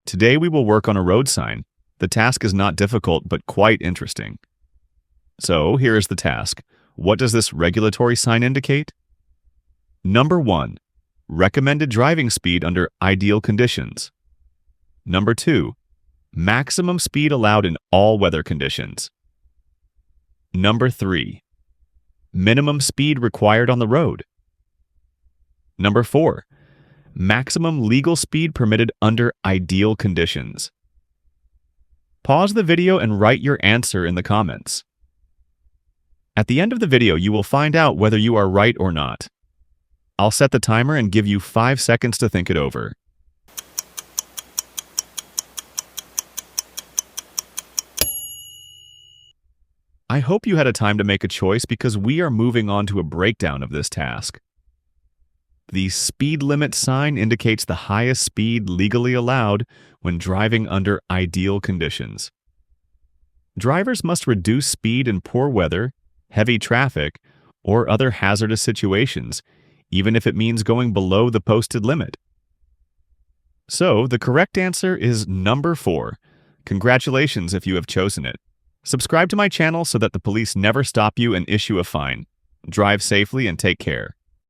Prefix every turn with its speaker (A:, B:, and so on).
A: Today we will work on a road sign. The task is not difficult, but quite interesting. So here is the task. What does this regulatory sign indicate? Number 1. Recommended driving speed under ideal conditions. Number 2. Maximum speed allowed in all weather conditions. Number 3. Minimum speed required on the road. Number 4. Maximum legal speed permitted under ideal conditions. Pause the video and write your answer in the comments. At the end of the video, you will find out whether you are right or not. I'll set the timer and give you 5 seconds to think it over. I hope you had a time to make a choice because we are moving on to a breakdown of this task. The speed limit sign indicates the highest speed legally allowed when driving under ideal conditions. Drivers must reduce speed in poor weather, heavy traffic, or other hazardous situations, even if it means going below the posted limit. So, the correct answer is number 4. Congratulations if you have chosen it. Subscribe to my channel so that the police never stop you and issue a fine. Drive safely and take care.